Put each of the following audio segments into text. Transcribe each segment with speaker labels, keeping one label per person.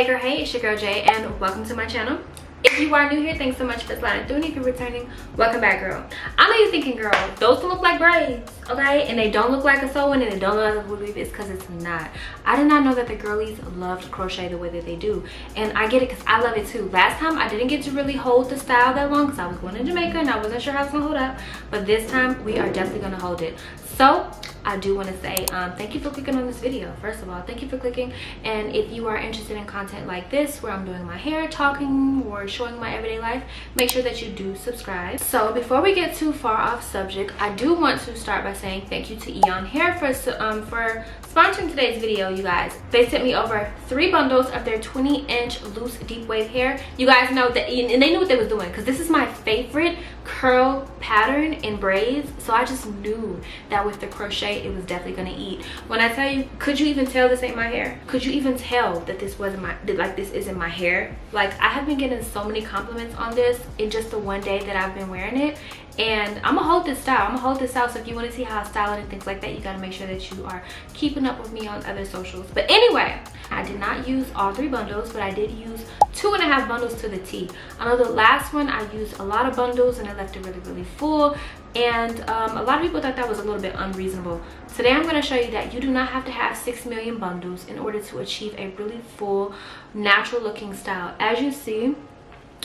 Speaker 1: girl, hey, it's your girl Jay, and welcome to my channel. If you are new here, thanks so much for sliding through, and if you're returning, welcome back, girl. I know you're thinking, girl, those don't look like braids, okay? And they don't look like a sew-in, and they don't look like a weave. It's because it's not. I did not know that the girlies loved crochet the way that they do, and I get it because I love it too. Last time I didn't get to really hold the style that long because I was going to Jamaica and I wasn't sure how it's gonna hold up, but this time we are definitely gonna hold it. So I do want to say thank you for clicking on this video. First of all, thank you for clicking. And if you are interested in content like this where I'm doing my hair, talking, or showing my everyday life, make sure that you do subscribe. So before we get too far off subject, I do want to start by saying thank you to EayonHair for sponsoring today's video. You guys, they sent me over 3 bundles of their 20-inch loose deep wave hair. You guys know that, and they knew what they was doing because this is my favorite curl pattern in braids. So I just knew that with the crochet it was definitely gonna eat. When I tell you, could you even tell this ain't my hair? Could you even tell that this wasn't my, like this isn't my hair? Like, I have been getting so many compliments on this in just the one day that I've been wearing it, and I'm gonna hold this style. I'm gonna hold this style. So if you want to see how I style it and things like that, you gotta make sure that you are keeping up with me on other socials. But anyway, I did not use all 3 bundles, but I did use 2.5 bundles to the T. I know the last one I used a lot of bundles and I left it really full, and a lot of people thought that was a little bit unreasonable. Today I'm going to show you that you do not have to have 6 million bundles in order to achieve a really full, natural looking style. As you see,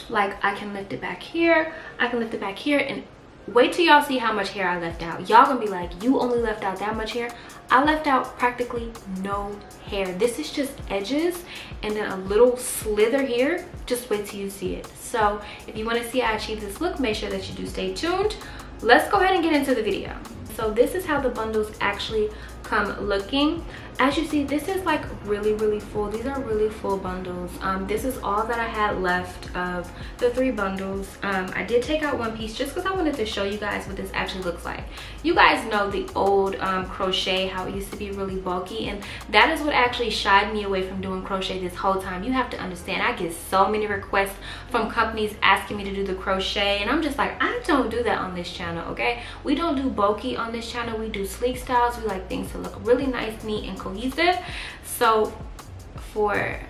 Speaker 1: like, I can lift it back here, I can lift it back here, and wait till y'all see how much hair I left out. Y'all gonna be like, you only left out that much hair? I left out practically no hair. This is just edges and then a little slither here. Just wait till you see it. So if you want to see how I achieve this look, make sure that you do stay tuned. Let's go ahead and get into the video. So this is how the bundles actually come looking. As you see, this is like really full. These are really full bundles. This is all that I had left of the 3 bundles. I did take out one piece just because I wanted to show you guys what this actually looks like. You guys know the old crochet, how it used to be really bulky, and that is what actually shied me away from doing crochet this whole time. You have to understand, I get so many requests from companies asking me to do the crochet, and I'm just like, I don't do that on this channel, okay? We don't do bulky on this channel. We do sleek styles. We like things to look really nice, neat, and cohesive. So for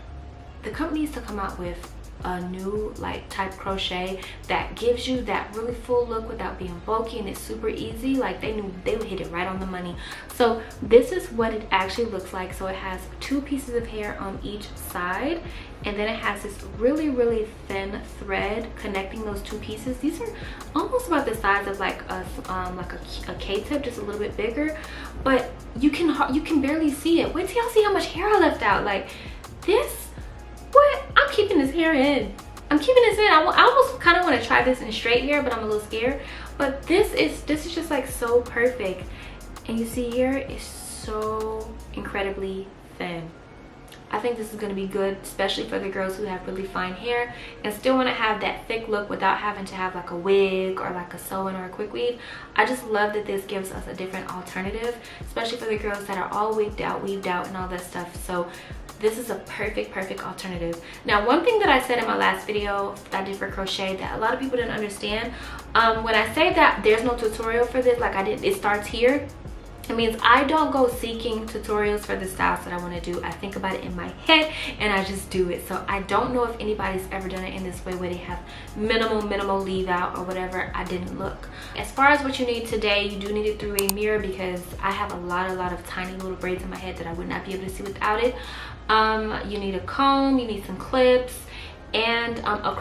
Speaker 1: the companies to come out with a new like type crochet that gives you that really full look without being bulky and it's super easy, like, they knew they would hit it right on the money. So this is what it actually looks like. So it has 2 pieces of hair on each side, and then it has this really thin thread connecting those 2 pieces. These are almost about the size of like a K-tip, just a little bit bigger, but you can barely see it. Wait till y'all see how much hair I left out. Like this, what? I'm keeping this hair in. I'm keeping this in. I almost kind of want to try this in straight hair, but I'm a little scared. But this is just like so perfect. And you see here, it's so incredibly thin. I think this is going to be good, especially for the girls who have really fine hair and still want to have that thick look without having to have like a wig or like a sew-in or a quick weave. I just love that this gives us a different alternative, especially for the girls that are all wigged out, weaved out, and all that stuff. So this is a perfect alternative. Now, one thing that I said in my last video that I did for crochet that a lot of people didn't understand, when I say that there's no tutorial for this, like it starts here, it means I don't go seeking tutorials for the styles that I want to do. I think about it in my head and I just do it. So I don't know if anybody's ever done it in this way where they have minimal leave out or whatever. I didn't look. As far as what you need today, you do need it through a mirror because I have a lot of tiny little braids in my head that I would not be able to see without it. You need a comb, you need some clips, and a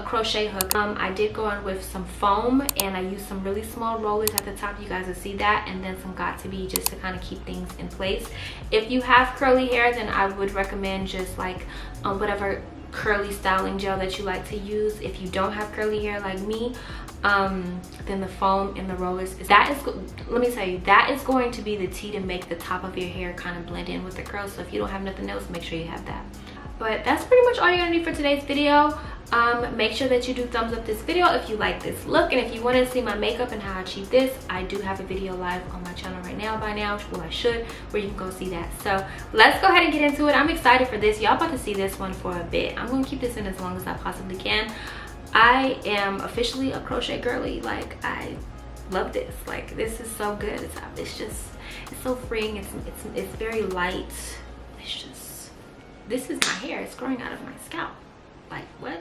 Speaker 1: crochet hook. I did go on with some foam, and I used some really small rollers at the top. You guys will see that, and then some Got2b just to kind of keep things in place. If you have curly hair, then I would recommend just like whatever curly styling gel that you like to use. If you don't have curly hair like me, then the foam and the rollers let me tell you, that is going to be the tea to make the top of your hair kind of blend in with the curls. So if you don't have nothing else, make sure you have that. But that's pretty much all you're gonna need for today's video. Make sure that you do thumbs up this video if you like this look, and if you want to see my makeup and how I achieve this, I do have a video live on my channel right now by now, well, I should, where you can go see that. So let's go ahead and get into it. I'm excited for this. Y'all about to see this one for a bit. I'm gonna keep this in as long as I possibly can. I am officially a crochet girly. Like, I love this. Like, this is so good. It's so freeing. It's very light. It's just this is my hair. It's growing out of my scalp. Like, what?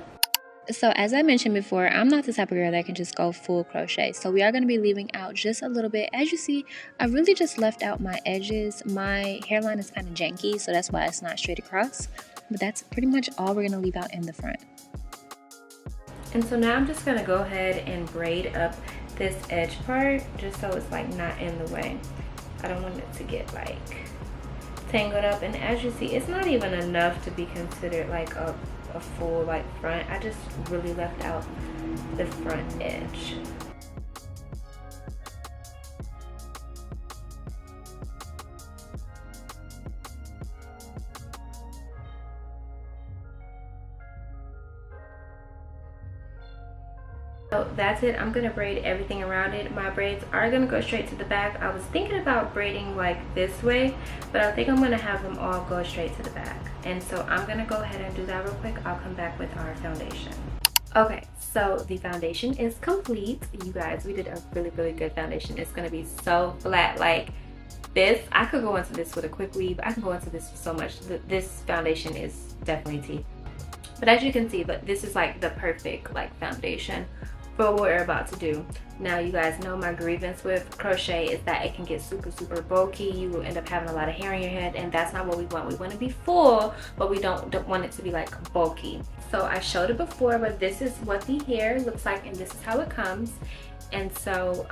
Speaker 2: So as I mentioned before, I'm not the type of girl that can just go full crochet. So we are going to be leaving out just a little bit. As you see, I really just left out my edges. My hairline is kind of janky, so that's why it's not straight across. But that's pretty much all we're going to leave out in the front.
Speaker 1: And so now I'm just going to go ahead and braid up this edge part just so it's like not in the way. I don't want it to get like tangled up. And as you see, it's not even enough to be considered like a full like front. I just really left out the front edge. So that's it. I'm gonna braid everything around it. My braids are gonna go straight to the back. I was thinking about braiding like this way, but I think I'm gonna have them all go straight to the back. And so I'm gonna go ahead and do that real quick. I'll come back with our foundation. Okay, so the foundation is complete. You guys, we did a really good foundation. It's gonna be so flat. Like this, I could go into this with a quick weave. I can go into this so much. This foundation is definitely tea. But as you can see, but this is like the perfect like foundation for what we're about to do. Now, you guys know my grievance with crochet is that it can get super bulky. You will end up having a lot of hair in your head, and that's not what we want. We want to be full, but we don't want it to be like bulky. So I showed it before, but this is what the hair looks like, and this is how it comes. And so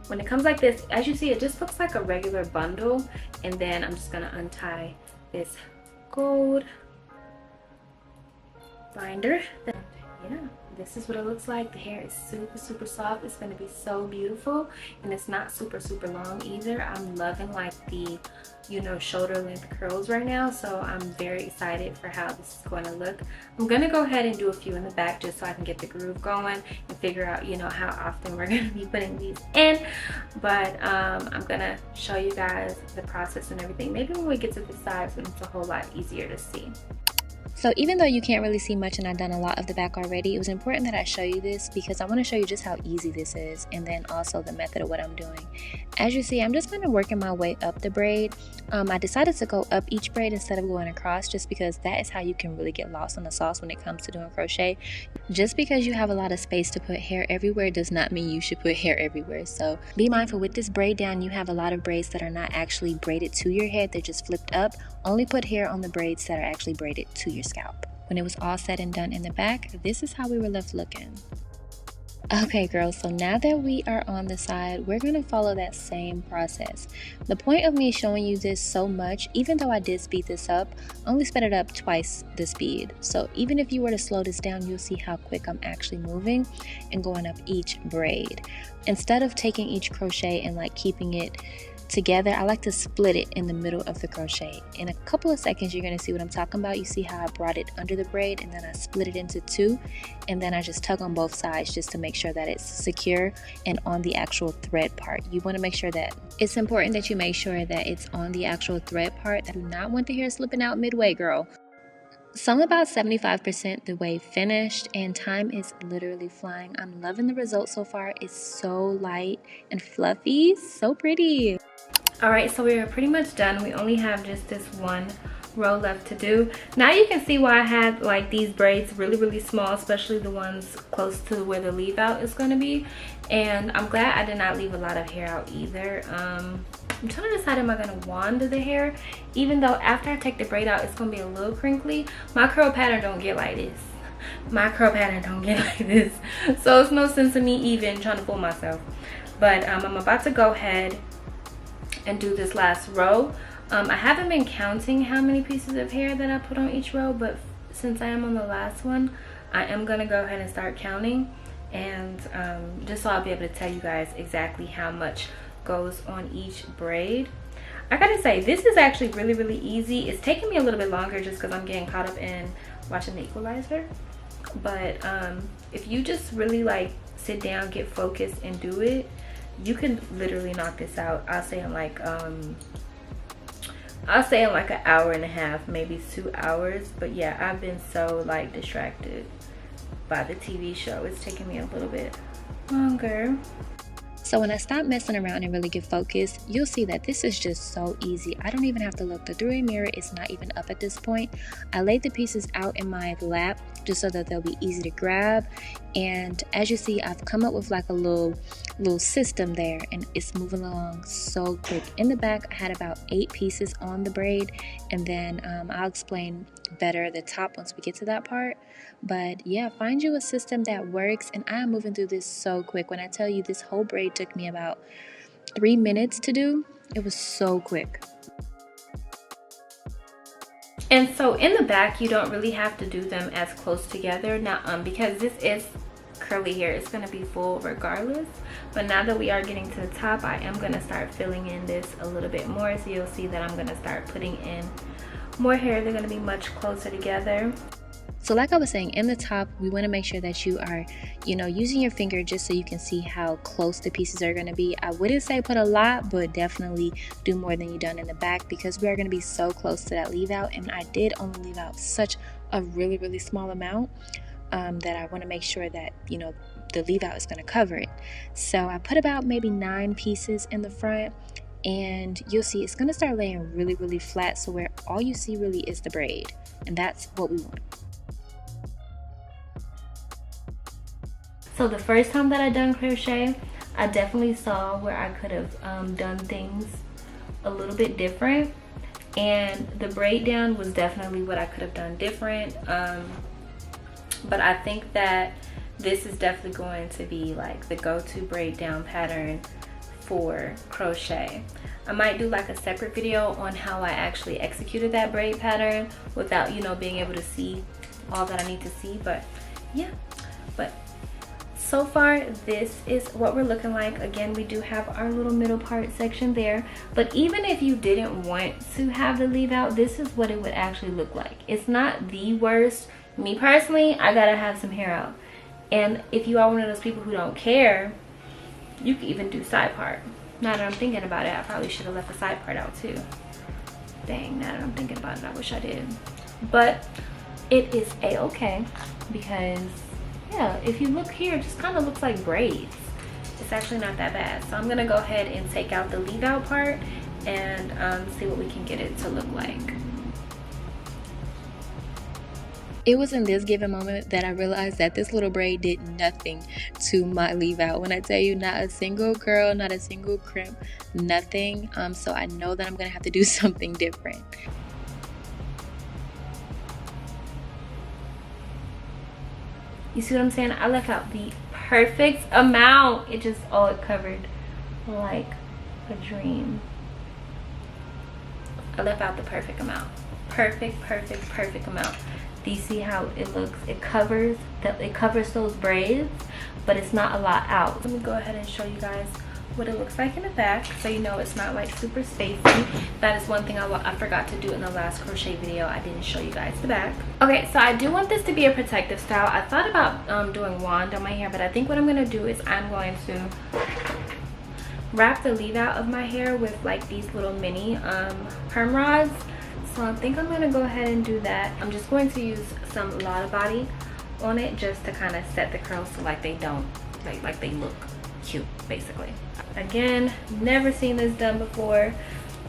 Speaker 1: when it comes like this, as you see, it just looks like a regular bundle. And then I'm just gonna untie this gold binder. Yeah, this is what it looks like. The hair is super soft. It's going to be so beautiful, and it's not super long either. I'm loving like the, you know, shoulder length curls right now, so I'm very excited for how this is going to look. I'm going to go ahead and do a few in the back just so I can get the groove going and figure out, you know, how often we're going to be putting these in. But I'm going to show you guys the process and everything. Maybe when we get to the sides, it's a whole lot easier to see.
Speaker 2: So even though you can't really see much and I've done a lot of the back already, it was important that I show you this because I want to show you just how easy this is, and then also the method of what I'm doing. As you see, I'm just kind of working my way up the braid. I decided to go up each braid instead of going across just because that is how you can really get lost in the sauce when it comes to doing crochet. Just because you have a lot of space to put hair everywhere does not mean you should put hair everywhere. So be mindful with this braid down, you have a lot of braids that are not actually braided to your head, they're just flipped up. Only put hair on the braids that are actually braided to your scalp. When it was all said and done in the back, this is how we were left looking. Okay girls, so now that we are on the side, we're going to follow that same process. The point of me showing you this so much, even though I did speed this up, I only sped it up twice the speed. So even if you were to slow this down, you'll see how quick I'm actually moving and going up each braid. Instead of taking each crochet and like keeping it together, I like to split it in the middle of the crochet. In a couple of seconds you're going to see what I'm talking about. You see how I brought it under the braid and then I split it into two, and then I just tug on both sides just to make sure that it's secure and on the actual thread part. You want to make sure that it's important that you make sure that it's on the actual thread part. I do not want the hair slipping out midway, girl. So I'm about 75% the way finished and time is literally flying. I'm loving the result so far. It's so light and fluffy, so pretty.
Speaker 1: Alright, so we're pretty much done. We only have just this one row left to do. Now you can see why I had like these braids really small, especially the ones close to where the leave out is going to be. And I'm glad I did not leave a lot of hair out either. I'm trying to decide, am I going to wand the hair? Even though after I take the braid out, it's going to be a little crinkly. My curl pattern don't get like this. My curl pattern don't get like this. So it's no sense in me even trying to fool myself. But I'm about to go ahead and do this last row. I haven't been counting how many pieces of hair that I put on each row, but since I am on the last one, I am going to go ahead and start counting, and just so I'll be able to tell you guys exactly how much goes on each braid. I gotta say, this is actually really easy. It's taking me a little bit longer just because I'm getting caught up in watching The Equalizer, but if you just really like sit down, get focused and do it, you can literally knock this out. I'll say in like an hour and a half, maybe 2 hours. But yeah, I've been so like distracted by the TV show. It's taking me a little bit longer.
Speaker 2: So when I stop messing around and really get focused, you'll see that this is just so easy. I don't even have to look. The 3-way mirror is not even up at this point. I laid the pieces out in my lap just so that they'll be easy to grab. And as you see, I've come up with like a little system there, and it's moving along so quick. In the back, I had about 8 pieces on the braid, and then I'll explain better the top once we get to that part. But yeah, find you a system that works, and I am moving through this so quick. When I tell you this whole braid took me about 3 minutes to do, it was so quick.
Speaker 1: And so in the back, you don't really have to do them as close together now, because this is curly hair, it's going to be full regardless. But now that we are getting to the top, I am going to start filling in this a little bit more, so you'll see that I'm going to start putting in more hair. They're going to be much closer together.
Speaker 2: So like I was saying, in the top, we want to make sure that you are, using your finger just so you can see how close the pieces are going to be. I wouldn't say put a lot, but definitely do more than you've done in the back, because we are going to be so close to that leave out. And I did only leave out such a really, really small amount that I want to make sure that, the leave out is going to cover it. So I put about maybe 9 pieces in the front, and you'll see it's going to start laying really, really flat, so where all you see really is the braid, and that's what we want.
Speaker 1: So the first time that I done crochet, I definitely saw where I could have done things a little bit different, and the braid down was definitely what I could have done different. But I think that this is definitely going to be like the go-to braid down pattern for crochet. I might do like a separate video on how I actually executed that braid pattern without, being able to see all that I need to see. But yeah, but so far this is what we're looking like. Again, we do have our little middle part section there, but even if you didn't want to have the leave out, this is what it would actually look like. It's not the worst. Me personally, I gotta have some hair out, and if you are one of those people who don't care, you can even do side part. Now that I'm thinking about it, I probably should have left the side part out too. Dang, now that I'm thinking about it, I wish I did. But it is a-okay, because yeah, if you look here, it just kind of looks like braids. It's actually not that bad. So I'm gonna go ahead and take out the leave out part and see what we can get it to look like.
Speaker 2: It was in this given moment that I realized that this little braid did nothing to my leave out. When I tell you, not a single curl, not a single crimp, nothing. So I know that I'm gonna have to do something different.
Speaker 1: You see what I'm saying? I left out the perfect amount. It just, it covered like a dream. I left out the perfect amount. Perfect amount. Do you see how it looks? It covers those braids, but it's not a lot out. Let me go ahead and show you guys what it looks like in the back, so you know it's not like super spacey. That is one thing I forgot to do in the last crochet video. I didn't show you guys the back. Okay, so I do want this to be a protective style. I thought about doing wand on my hair, but I think what I'm gonna do is I'm going to wrap the leave out of my hair with like these little mini perm rods. So I think I'm gonna go ahead and do that. I'm just going to use some Lotta Body on it just to kind of set the curls so like they don't, like they look cute basically. Again, never seen this done before.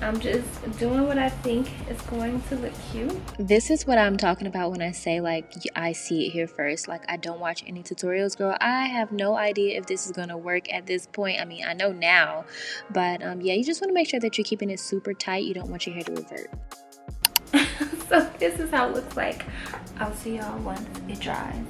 Speaker 1: I'm just doing what I think is going to look cute.
Speaker 2: This is what I'm talking about when I say like I see it here first. Like I don't watch any tutorials, girl. I have no idea if this is gonna work at this point. I mean, I know now, but yeah, you just want to make sure that you're keeping it super tight. You don't want your hair to revert.
Speaker 1: So this is how it looks like. I'll see y'all once it dries.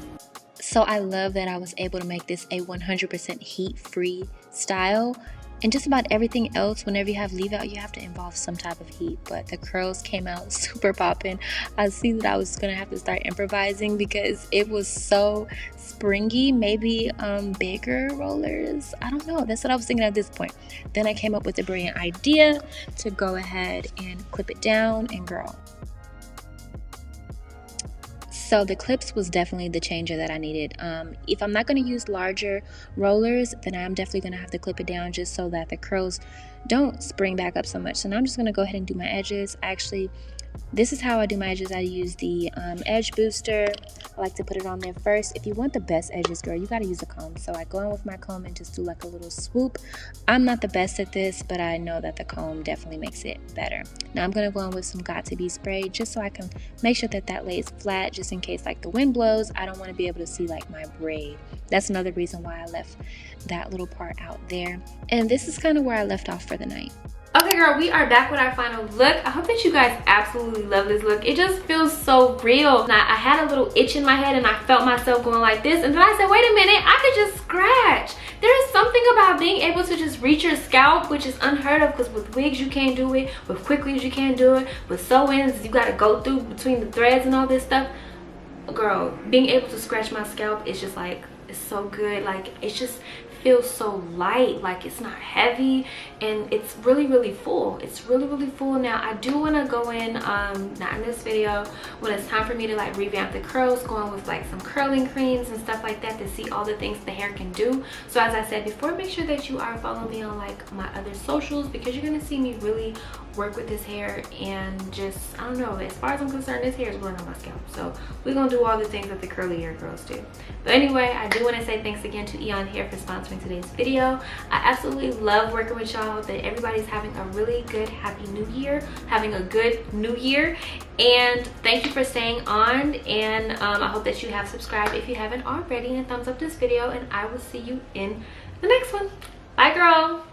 Speaker 2: So I love that I was able to make this a 100% heat-free style. And just about everything else, whenever you have leave out, you have to involve some type of heat. But the curls came out super popping. I see that I was gonna have to start improvising because it was so springy. Maybe bigger rollers, I don't know. That's what I was thinking at this point. Then I came up with a brilliant idea to go ahead and clip it down, and girl. So the clips was definitely the changer that I needed. If I'm not going to use larger rollers, then I'm definitely going to have to clip it down just so that the curls don't spring back up so much. So now I'm just going to go ahead and do my edges. I actually This is how I do my edges. I use the edge booster. I like to put it on there first. If you want the best edges, girl, you got to use a comb. So I go in with my comb and just do like a little swoop. I'm not the best at this, but I know that the comb definitely makes it better. Now I'm going to go in with some Got2b spray just so I can make sure that that lays flat, just in case like the wind blows. I don't want to be able to see like my braid. That's another reason why I left that little part out there. And this is kind of where I left off for the night.
Speaker 1: Okay, girl, we are back with our final look. I hope that you guys absolutely love this look. It just feels so real. Now, I had a little itch in my head and I felt myself going like this, and then I said, wait a minute, I could just scratch. There is something about being able to just reach your scalp, which is unheard of, because with wigs you can't do it, with quick weaves you can't do it, with sew-ins you gotta go through between the threads and all this stuff. Girl, being able to scratch my scalp is just like, it's so good. Like, it just feels so light, like it's not heavy, and it's really full. It's really full. Now I do want to go in not in this video, when it's time for me to like revamp the curls, going with like some curling creams and stuff like that to see all the things the hair can do. So as I said before, make sure that you are following me on like my other socials, because you're gonna see me really work with this hair. And just, I don't know, as far as I'm concerned, this hair is growing on my scalp, so we're gonna do all the things that the curly hair girls do. But anyway, I do want to say thanks again to EayonHair for sponsoring today's video. I absolutely love working with y'all. Hope that everybody's having a really good, happy new year, having a good new year, and thank you for staying on. And I hope that you have subscribed if you haven't already, and thumbs up this video, and I will see you in the next one. Bye, girl.